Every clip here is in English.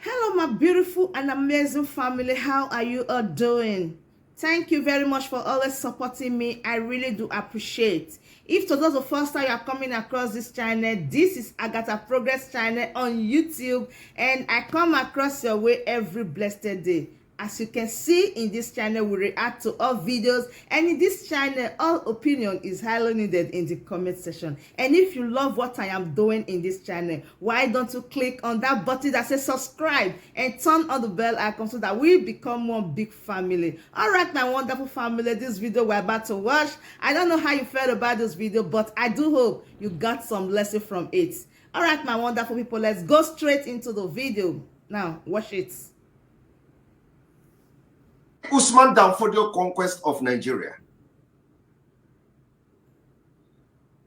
Hello, my beautiful and amazing family. How are you all doing? Thank you very much for always supporting me. I really do appreciate. If today is the first time you are coming across this channel, this is Agatha Progress channel on YouTube, and I come across your way every blessed day. As you can see in this channel, we react to all videos, and in this channel, all opinion is highly needed in the comment section. And if you love what I am doing in this channel, why don't you click on that button that says subscribe and turn on the bell icon so that we become one big family. All right, my wonderful family, this video we're about to watch, I don't know how you felt about this video, but I do hope you got some lesson from it. All right, my wonderful people, let's go straight into the video. Now, watch it. Usman Danfodio conquest of Nigeria.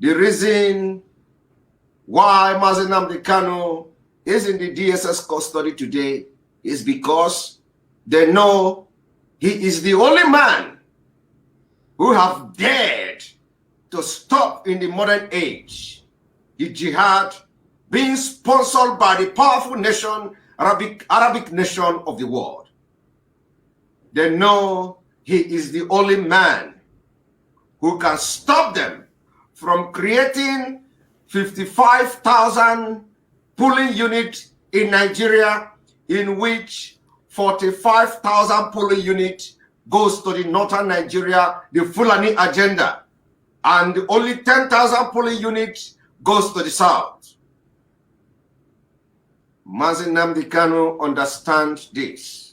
The reason why Nnamdi Kanu is in the DSS custody today is because they know he is the only man who have dared to stop in the modern age the jihad being sponsored by the powerful nation, Arabic nation of the world. They know he is the only man who can stop them from creating 55,000 polling units in Nigeria, in which 45,000 polling units goes to the northern Nigeria, the Fulani agenda, and only 10,000 polling units goes to the south. Nnamdi Kanu understands this.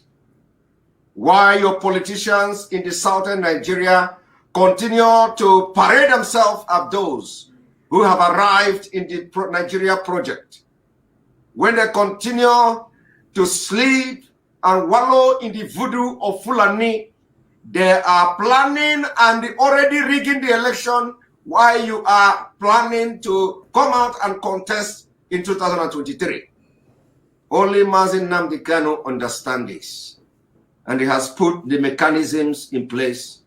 Why your politicians in the southern Nigeria continue to parade themselves as those who have arrived in the Nigeria project, when they continue to sleep and wallow in the voodoo of Fulani. They are planning and already rigging the election while you are planning to come out and contest in 2023. Only Nnamdi Kanu understands this. And he has put the mechanisms in place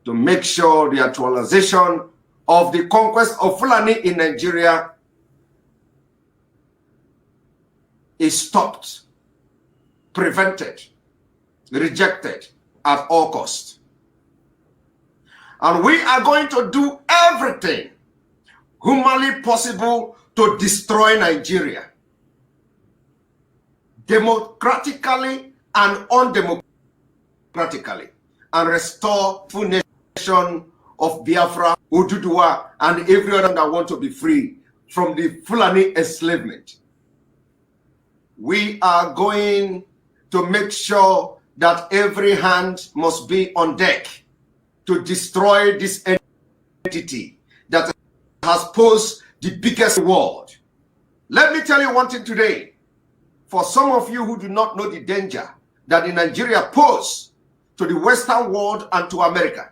to make sure the actualization of the conquest of Fulani in Nigeria is stopped, prevented, rejected at all costs. And we are going to do everything humanly possible to destroy Nigeria, democratically and undemocratically, and restore full nation of Biafra, Ududua, and everyone that want to be free from the Fulani enslavement. We are going to make sure that every hand must be on deck to destroy this entity that has posed the biggest world. Let me tell you one thing today. For some of you who do not know the danger that the Nigeria poses to the Western world and to America.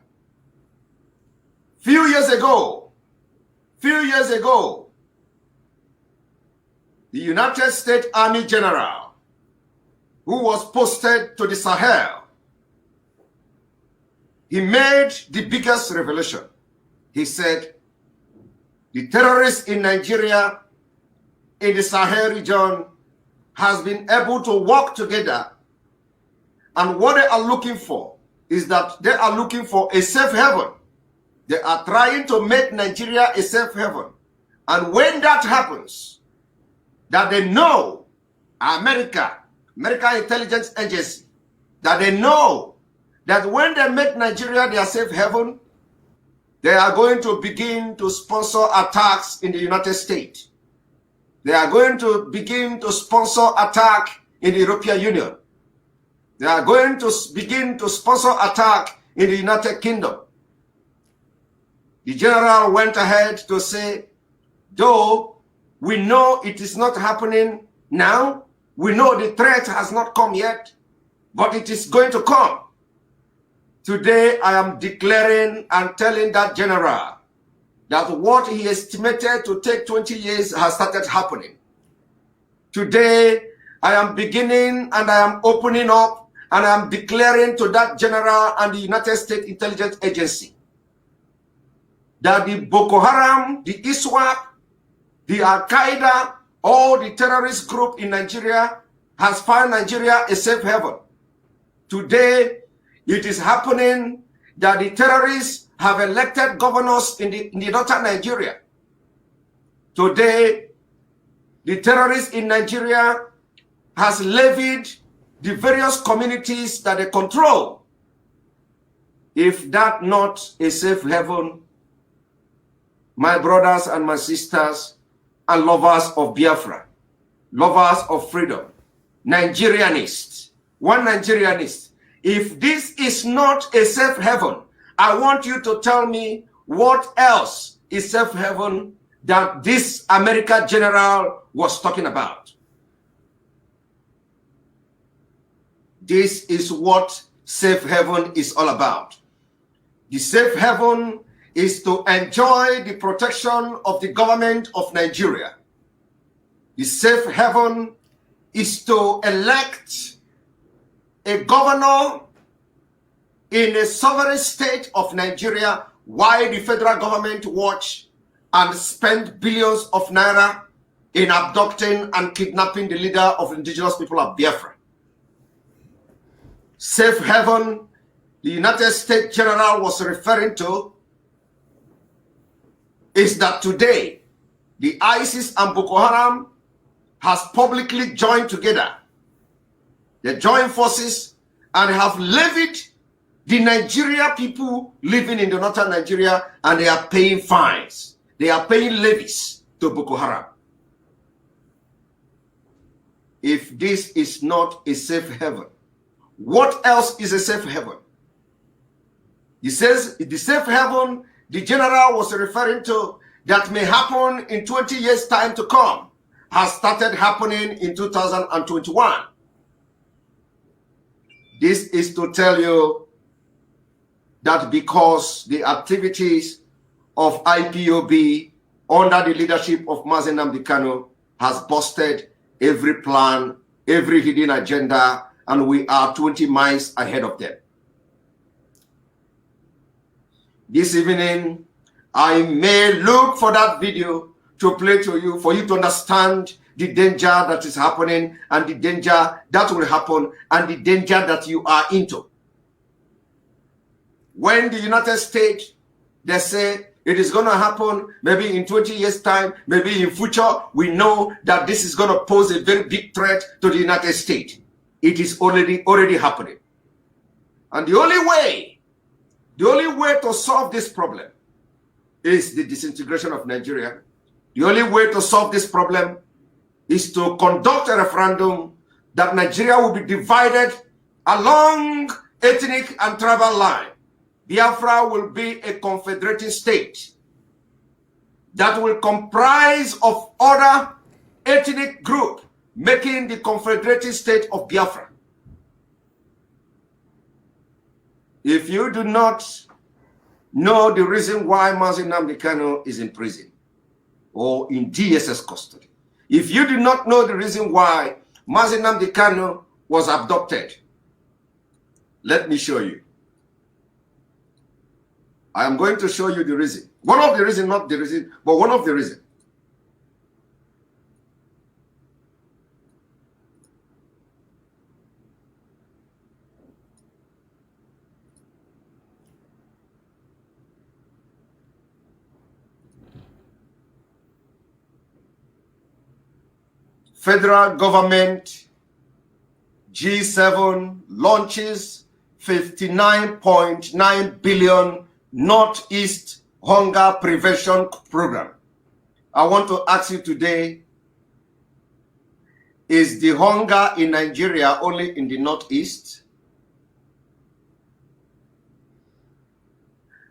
Few years ago, the United States Army General, who was posted to the Sahel, he made the biggest revelation. He said, the terrorists in Nigeria, in the Sahel region, has been able to work together. And what they are looking for is that they are looking for a safe haven. They are trying to make Nigeria a safe haven. And when that happens, that they know American Intelligence Agency, that they know that when they make Nigeria their safe haven, they are going to begin to sponsor attacks in the United States. They are going to begin to sponsor attack in the European Union. They are going to begin to sponsor attack in the United Kingdom. The general went ahead to say, though we know it is not happening now, we know the threat has not come yet, but it is going to come. Today, I am declaring and telling that general that what he estimated to take 20 years has started happening. Today, I am beginning and I am opening up and I am declaring to that general and the United States Intelligence Agency that the Boko Haram, the ISWAP, the Al-Qaeda, all the terrorist group in Nigeria has found Nigeria a safe haven. Today, it is happening that the terrorists have elected governors in the northern Nigeria. Today, the terrorists in Nigeria has levied the various communities that they control. If that not a safe haven, my brothers and my sisters and lovers of Biafra, lovers of freedom, Nigerianists, one Nigerianist, if this is not a safe haven, I want you to tell me what else is safe haven that this American general was talking about. This is what safe haven is all about. The safe haven is to enjoy the protection of the government of Nigeria. The safe haven is to elect a governor in a sovereign state of Nigeria while the federal government watch and spend billions of naira in abducting and kidnapping the leader of indigenous people of Biafra. Safe haven, the United States General was referring to, is that today the ISIS and Boko Haram has publicly joined together. They joined forces and have levied the Nigeria people living in the northern Nigeria, and they are paying fines. They are paying levies to Boko Haram. If this is not a safe haven, what else is a safe haven? He says the safe haven the general was referring to that may happen in 20 years' time to come has started happening in 2021. This is to tell you that because the activities of IPOB under the leadership of Nnamdi Kanu has busted every plan, every hidden agenda, and we are 20 miles ahead of them. This evening, I may look for that video to play to you for you to understand the danger that is happening and the danger that will happen and the danger that you are into. When the United States, they say it is going to happen maybe in 20 years' time, maybe in future, we know that this is going to pose a very big threat to the United States. It is already happening. And the only way to solve this problem is the disintegration of Nigeria. The only way to solve this problem is to conduct a referendum that Nigeria will be divided along ethnic and tribal line. Biafra will be a confederating state that will comprise of other ethnic groups, making the confederating state of Biafra. If you do not know the reason why Nnamdi Kanu is in prison or in DSS custody, if you do not know the reason why Nnamdi Kanu was abducted, let me show you. I am going to show you the reason. One of the reasons, not the reason, but one of the reasons. Federal government, G7 launches 59.9 billion Northeast Hunger Prevention Program. I want to ask you today, is the hunger in Nigeria only in the Northeast?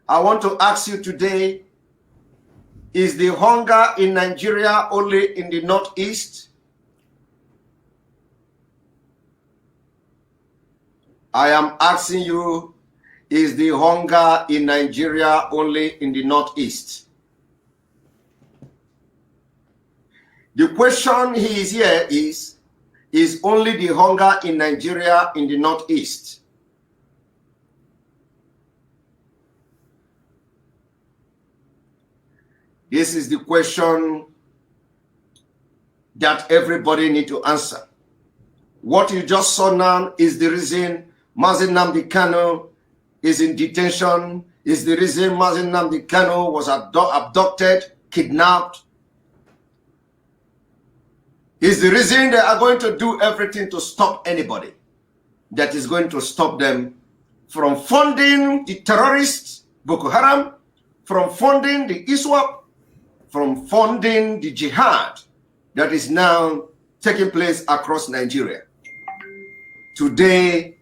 I want to ask you today, is the hunger in Nigeria only in the Northeast? I am asking you, is the hunger in Nigeria only in the Northeast? The question here is only the hunger in Nigeria in the Northeast? This is the question that everybody needs to answer. What you just saw now is the reason Nnamdi Kanu is in detention, is the reason Nnamdi Kanu was abducted, kidnapped, is the reason they are going to do everything to stop anybody that is going to stop them from funding the terrorists, Boko Haram, from funding the ISWAP, from funding the jihad that is now taking place across Nigeria. Today,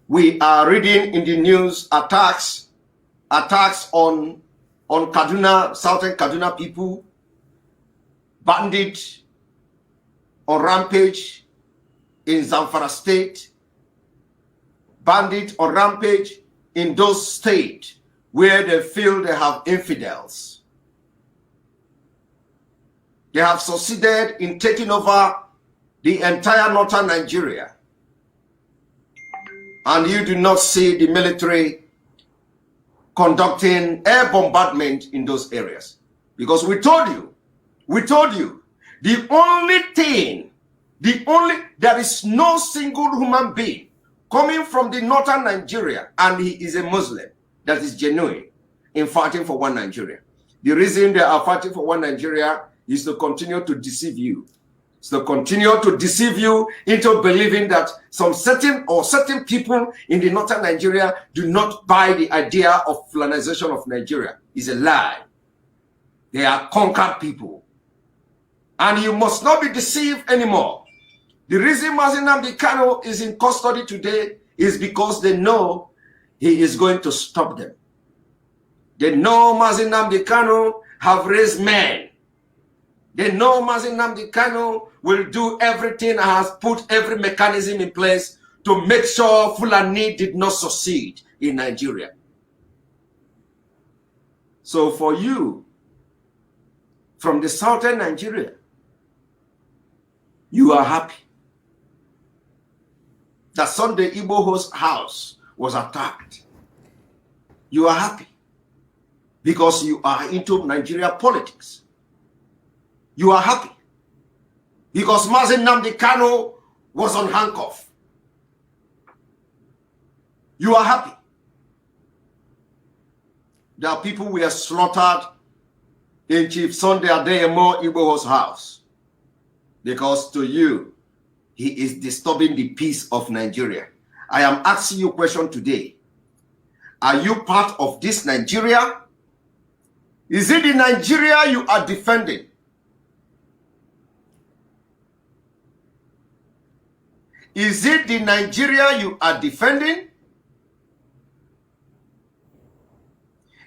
we are reading in the news attacks on Kaduna, southern Kaduna people, bandit on rampage in Zamfara state, bandit on rampage in those states where they feel they have infidels. They have succeeded in taking over the entire northern Nigeria. And you do not see the military conducting air bombardment in those areas. Because we told you, the only thing, there is no single human being coming from the northern Nigeria, and he is a Muslim, that is genuine in fighting for one Nigeria. The reason they are fighting for one Nigeria is to continue to deceive you. So continue to deceive you into believing that certain people in the northern Nigeria do not buy the idea of Fulanization of Nigeria. It's a lie. They are conquered people. And you must not be deceived anymore. The reason Nnamdi Kanu is in custody today is because they know he is going to stop them. They know Nnamdi Kanu have raised men. They know Nnamdi Kanu will do everything and has put every mechanism in place to make sure Fulani did not succeed in Nigeria. So for you, from the southern Nigeria, you are happy that Sunday Igbo's house was attacked. You are happy because you are into Nigeria politics. You are happy because Nnamdi Kanu was on handcuff. You are happy that people were slaughtered in Chief Sunday Adeyemo Igbo's house because to you, he is disturbing the peace of Nigeria. I am asking you a question today. Are you part of this Nigeria? Is it the Nigeria you are defending? Is it the Nigeria you are defending?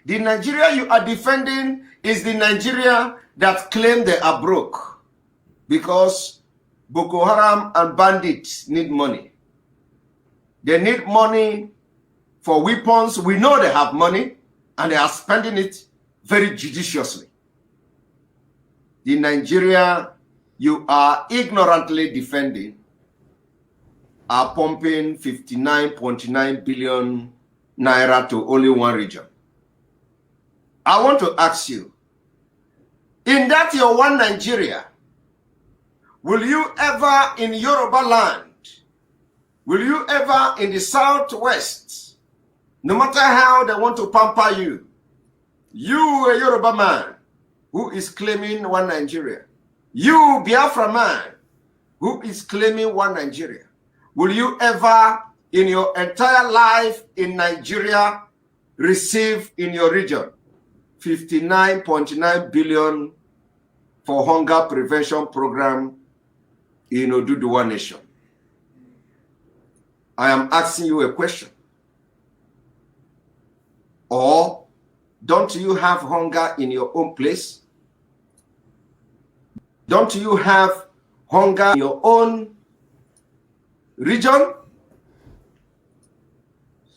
The Nigeria you are defending is the Nigeria that claim they are broke because Boko Haram and bandits need money. They need money for weapons. We know they have money and they are spending it very judiciously. The Nigeria you are ignorantly defending are pumping 59.9 billion naira to only one region. I want to ask you, in that your one Nigeria, will you ever in Yoruba land, will you ever in the southwest, no matter how they want to pamper you, you a Yoruba man who is claiming one Nigeria, you Biafra man who is claiming one Nigeria, will you ever in your entire life in Nigeria receive in your region 59.9 billion for hunger prevention program in Oduduwa Nation? I am asking you a question. Or don't you have hunger in your own place? Don't you have hunger in your own region?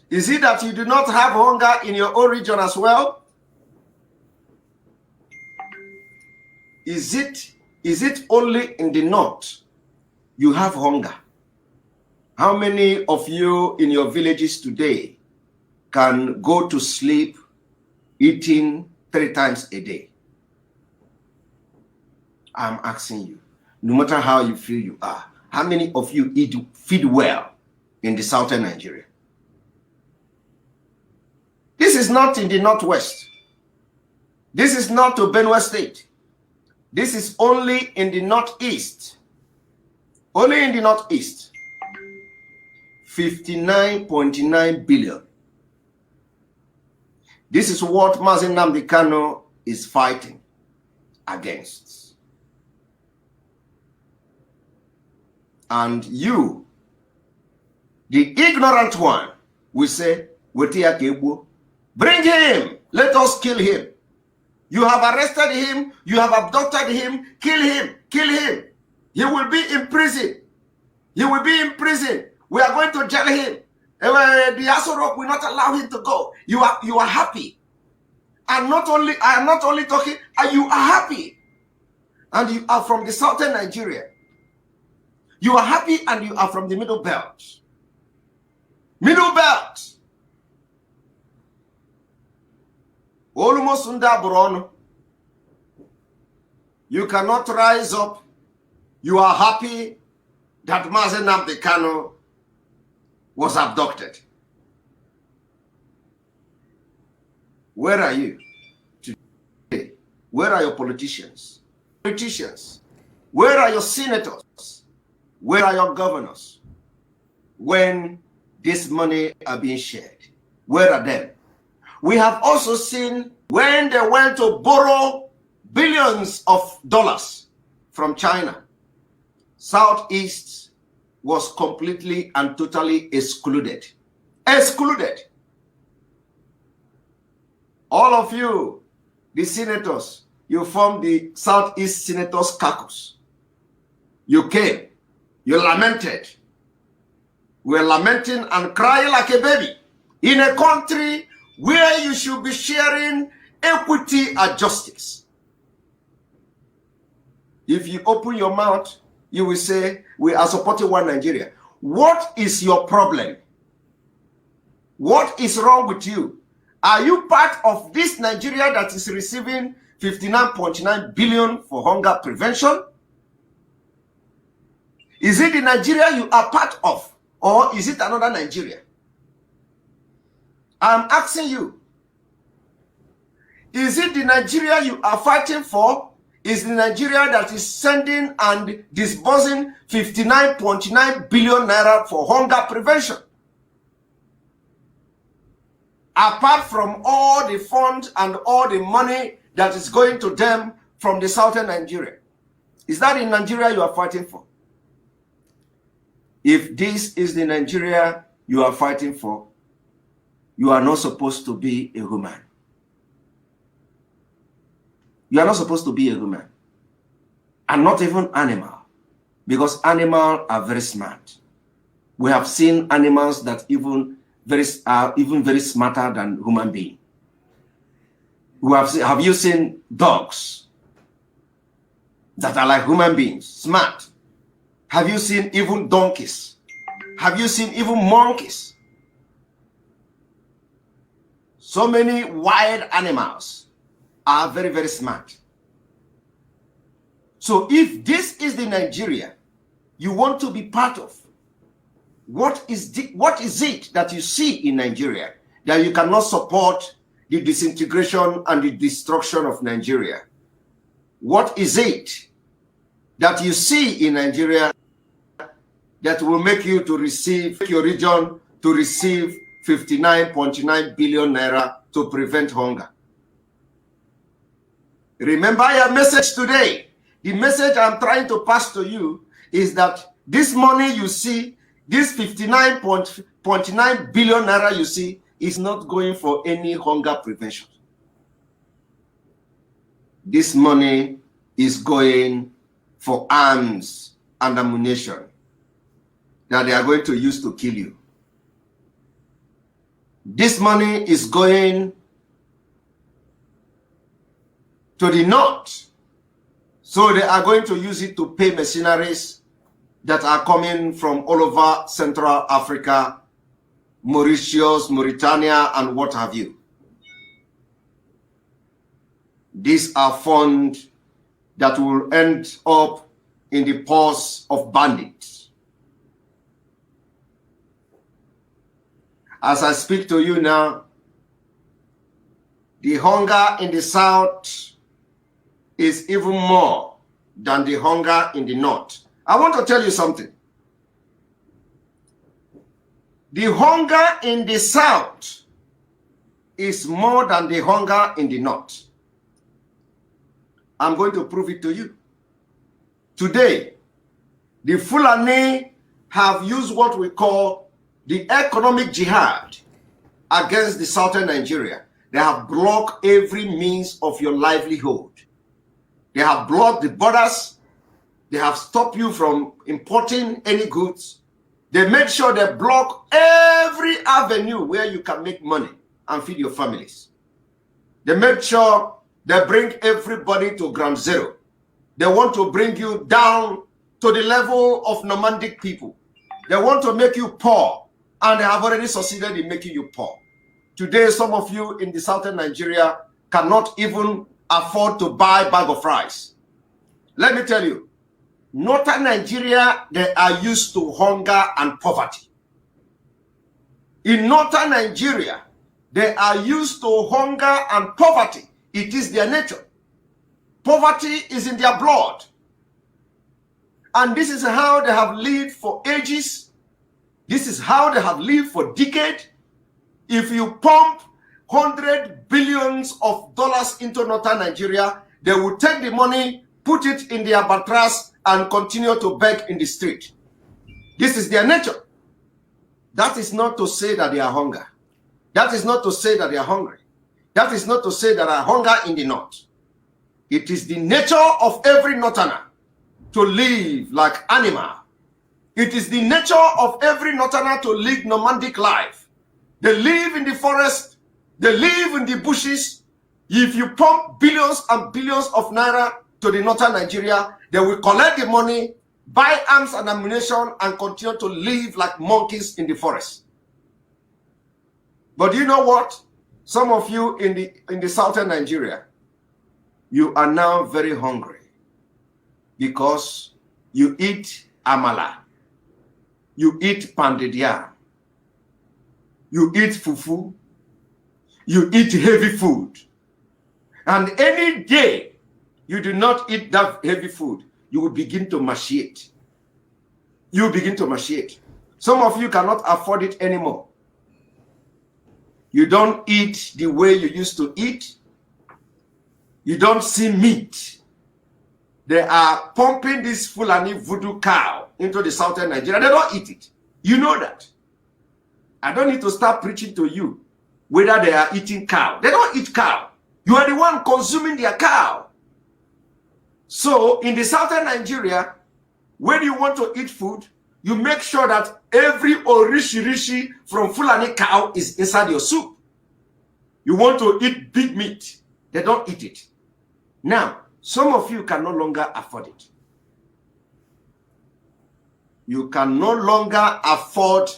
Is it that you do not have hunger in your own region as well? Is it only in the north you have hunger? How many of you in your villages today can go to sleep eating 3 times a day? I'm asking you, no matter how you feel you are, How many of you feed well in the southern Nigeria? This is not in the northwest. This is not to Benue State. This is only in the northeast. Only in the northeast. 59.9 billion. This is what Nnamdi Kanu is fighting against. And you, the ignorant one, will say, bring him, let us kill him. You have arrested him, you have abducted him, kill him, kill him. He will be in prison. He will be in prison. We are going to jail him. The Asorok will not allow him to go. You are happy. I am not only talking, you are happy. And you are from the southern Nigeria. You are happy and you are from the middle belt. Middle belt. Almost under. You cannot rise up. You are happy that Nnamdi Kanu was abducted. Where are you today? Where are your politicians? Politicians. Where are your senators? Where are your governors? When this money are being shared, where are them? We have also seen when they went to borrow billions of dollars from China, Southeast was completely and totally excluded. Excluded. All of you, the senators, you formed the Southeast Senators Caucus. You came, you lamented. We're lamenting and crying like a baby in a country where you should be sharing equity and justice. If you open your mouth, you will say, we are supporting one Nigeria. What is your problem? What is wrong with you? Are you part of this Nigeria that is receiving 59.9 billion for hunger prevention? Is it the Nigeria you are part of? Or is it another Nigeria? I'm asking you. Is it the Nigeria you are fighting for? Is the Nigeria that is sending and disbursing 59.9 billion naira for hunger prevention? Apart from all the funds and all the money that is going to them from the southern Nigeria. Is that in Nigeria you are fighting for? If this is the Nigeria you are fighting for, you are not supposed to be a human. You are not supposed to be a human. And not even animal. Because animals are very smart. We have seen animals that are even very smarter than human beings. Have you seen dogs that are like human beings, smart? Have you seen even donkeys? Have you seen even monkeys? So many wild animals are very, very smart. So if this is the Nigeria you want to be part of, what is it that you see in Nigeria that you cannot support the disintegration and the destruction of Nigeria? What is it that you see in Nigeria that will make you to receive your region to receive 59.9 billion naira to prevent hunger? Remember your message today. The message I'm trying to pass to you is that this money you see, this 59.9 billion naira you see, is not going for any hunger prevention. This money is going for arms and ammunition that they are going to use to kill you. This money is going to the north. So they are going to use it to pay mercenaries that are coming from all over Central Africa, Mauritius, Mauritania, and what have you. These are funds that will end up in the paws of bandits. As I speak to you now, the hunger in the south is even more than the hunger in the north. I want to tell you something. The hunger in the south is more than the hunger in the north. I'm going to prove it to you. Today, the Fulani have used what we call the economic jihad against the southern Nigeria. They have blocked every means of your livelihood. They have blocked the borders. They have stopped you from importing any goods. They made sure they block every avenue where you can make money and feed your families. They made sure they bring everybody to ground zero. They want to bring you down to the level of nomadic people. They want to make you poor, and they have already succeeded in making you poor. Today, some of you in the southern Nigeria cannot even afford to buy a bag of rice. Let me tell you, northern Nigeria, they are used to hunger and poverty. In northern Nigeria, they are used to hunger and poverty. It is their nature. Poverty is in their blood. And this is how they have lived for ages. This is how they have lived for decades. If you pump $100 billion into northern Nigeria, they will take the money, put it in their mattress, and continue to beg in the street. This is their nature. That is not to say that they are hungry. That is not to say that they are hungry. That is not to say that there are hunger in the north. It is the nature of every northerner to live like animal. It is the nature of every northerner to live nomadic life. They live in the forest. They live in the bushes. If you pump billions and billions of naira to the northern Nigeria, they will collect the money, buy arms and ammunition, and continue to live like monkeys in the forest. But you know what? Some of you in the southern Nigeria, you are now very hungry because you eat amala, you eat pounded yam, you eat fufu, you eat heavy food. And any day you do not eat that heavy food, you will begin to emaciate. You begin to emaciate. Some of you cannot afford it anymore. You don't eat the way you used to eat. You don't see meat. They are pumping this Fulani voodoo cow into the southern Nigeria. They don't eat it. You know that. I don't need to start preaching to you whether they are eating cow. They don't eat cow. You are the one consuming their cow. So in the southern Nigeria, when you want to eat food, you make sure that every orishi from Fulani cow is inside your soup. You want to eat big meat. They don't eat it. Now, some of you can no longer afford it. You can no longer afford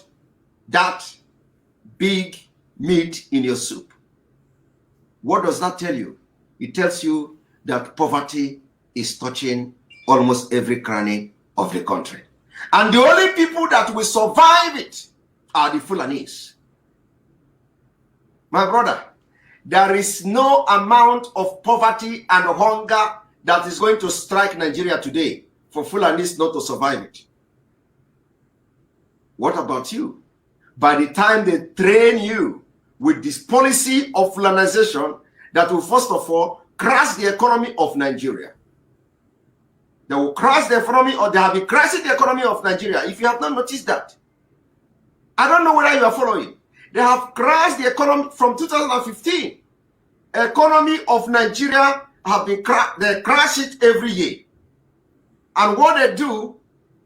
that big meat in your soup. What does that tell you? It tells you that poverty is touching almost every cranny of the country. And the only people that will survive it are the Fulanis. My brother, there is no amount of poverty and hunger that is going to strike Nigeria today for Fulanis not to survive it. What about you? By the time they train you with this policy of Fulanization that will first of all crash the economy of Nigeria. They will crash the economy, or they have been crashing the economy of Nigeria. If you have not noticed that, I don't know whether you are following. They have crashed the economy from 2015. Economy of Nigeria have been they crash it every year. And what they do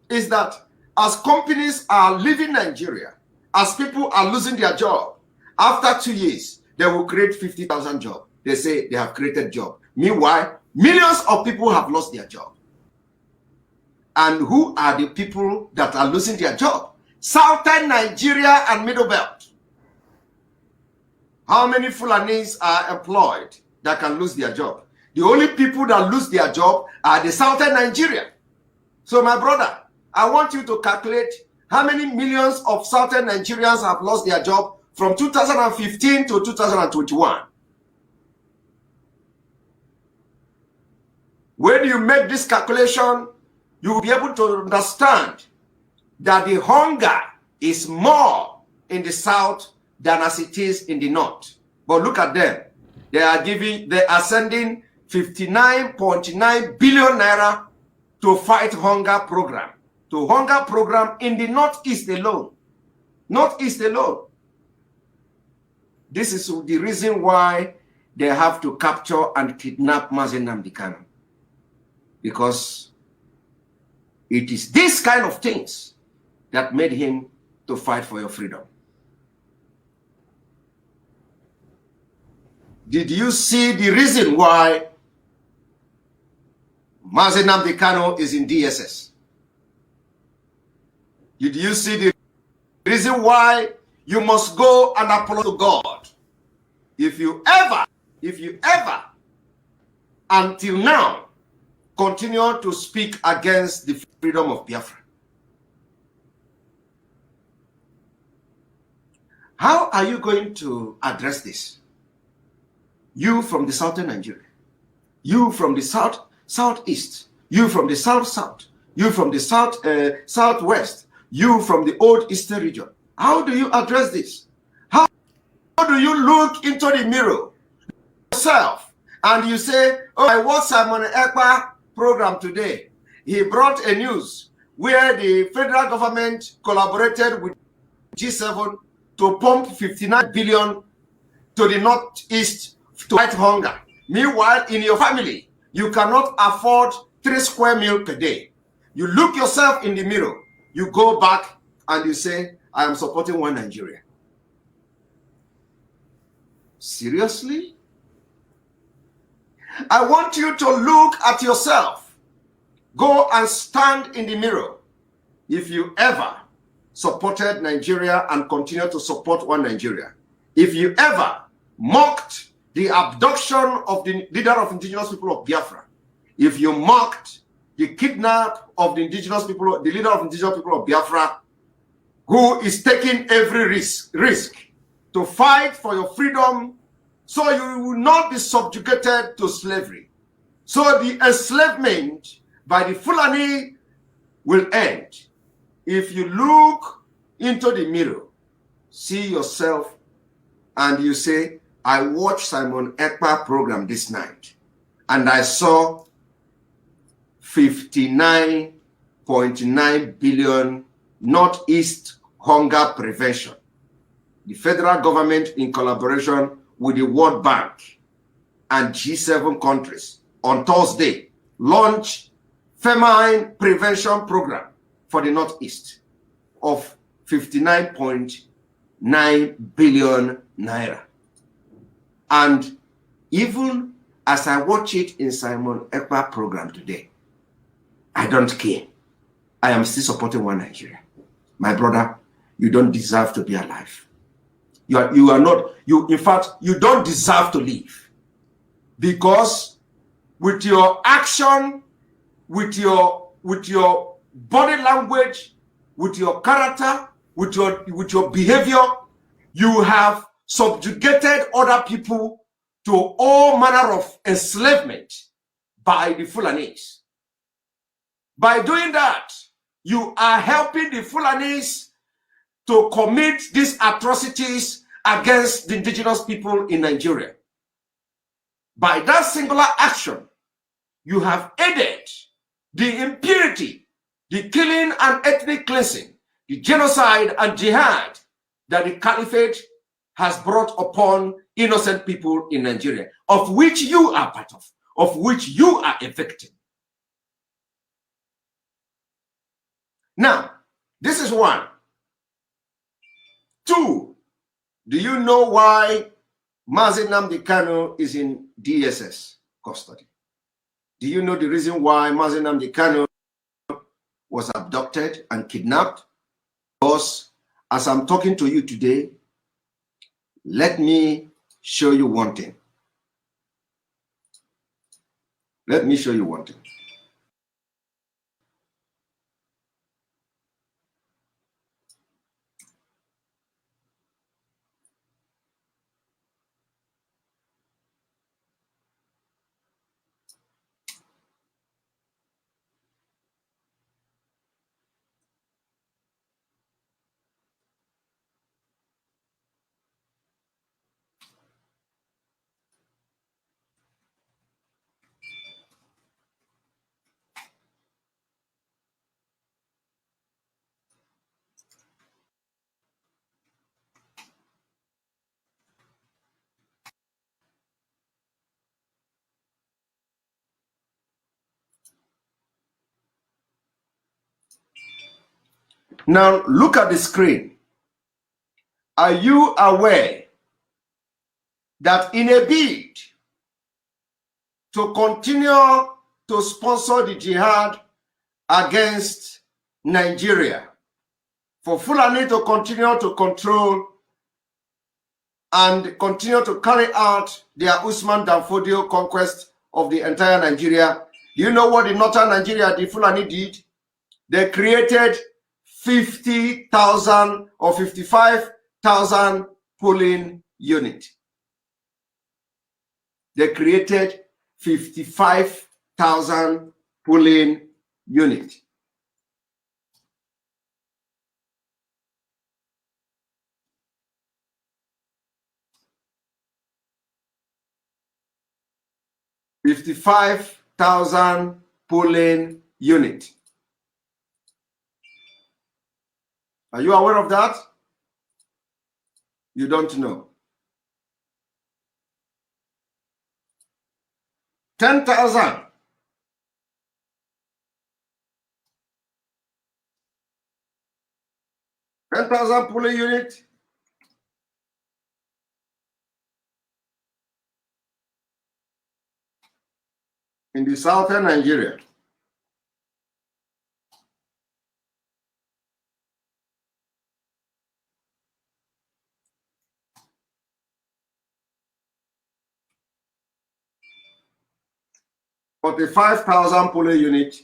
is that as companies are leaving Nigeria, as people are losing their job, after 2 years, they will create 50,000 jobs. They say they have created jobs. Meanwhile, millions of people have lost their job. And who are the people that are losing their job? Southern Nigeria and Middle Belt. How many Fulanis are employed that can lose their job? The only people that lose their job are the Southern Nigeria. So my brother, I want you to calculate how many millions of Southern Nigerians have lost their job from 2015 to 2021. When you make this calculation, you will be able to understand that the hunger is more in the south than as it is in the north. But look at them. They are sending 59.9 billion naira to fight hunger program. To hunger program in the northeast alone. Northeast alone. This is the reason why they have to capture and kidnap Nnamdi Kanu. Because it is this kind of things that made him to fight for your freedom. Did you see the reason why Nnamdi Kanu is in DSS? Did you see the reason why you must go and apologize to God? If you ever, until now, continue to speak against the freedom of Biafra, how are you going to address this? You from the southern Nigeria, you from the southeast, you from the south, you from the southwest, you from the old eastern region. How do you address this? How do you look into the mirror yourself and you say, oh, I watched Simon Akpa program today. He brought a news where the federal government collaborated with G7 to pump 59 billion to the northeast to fight hunger. Meanwhile, in your family, you cannot afford 3 square meals per day. You look yourself in the mirror, you go back and you say, I am supporting one Nigeria. Seriously? I want you to look at yourself. Go and stand in the mirror. If you ever supported Nigeria and continue to support one Nigeria, if you ever mocked the abduction of the leader of indigenous people of Biafra, if you mocked the kidnap of the indigenous people, the leader of indigenous people of Biafra, who is taking every risk to fight for your freedom, so you will not be subjugated to slavery. So the enslavement by the Fulani will end. If you look into the mirror, see yourself, and you say, I watched Simon Akpa program this night, and I saw 59.9 billion Northeast hunger prevention. The federal government, in collaboration with the World Bank and G7 countries, on Thursday, launched famine prevention program for the Northeast of 59.9 billion naira. And even as I watch it in Simon Akpa program today, I don't care. I am still supporting one Nigeria. My brother, you don't deserve to be alive. In fact, you don't deserve to live. Because with your action, with your body language, with your character, with your behavior, you have subjugated other people to all manner of enslavement by the Fulanis. By doing that, you are helping the Fulanis to commit these atrocities against the indigenous people in Nigeria. By that singular action, you have aided the impurity, the killing and ethnic cleansing, the genocide and jihad that the caliphate has brought upon innocent people in Nigeria, of which you are part of which you are a victim. Now, this is one. Two, do you know why Nnamdi Kanu is in DSS custody? Do you know the reason why Nnamdi Kanu was abducted and kidnapped? Because as I'm talking to you today, let me show you one thing. Let me show you one thing. Now look at the screen. Are you aware that in a bid to continue to sponsor the jihad against Nigeria, for Fulani to continue to control and continue to carry out their Usman Danfodio conquest of the entire Nigeria, do you know what the northern Nigeria, the Fulani did? They created 50,000 or 55,000 polling units. They created 55,000 polling units. $55,000 polling unit. Are you aware of that? You don't know. 10,000. 10,000 polling unit. In the southern Nigeria. $45,000 polling unit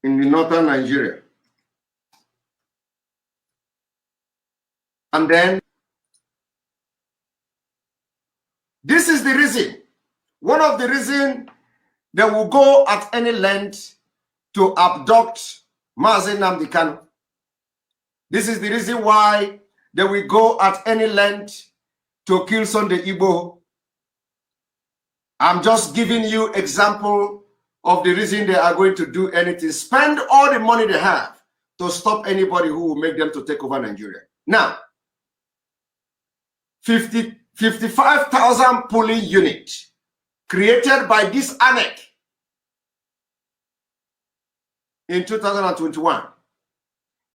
in the northern Nigeria. And then this is the reason, one of the reasons they will go at any length to abduct Nnamdi Kanu. This is the reason why they will go at any length to kill Sunday Igbo. I'm just giving you example of the reason they are going to do anything. Spend all the money they have to stop anybody who will make them to take over Nigeria. Now, 55,000 polling units created by this ANEC in 2021.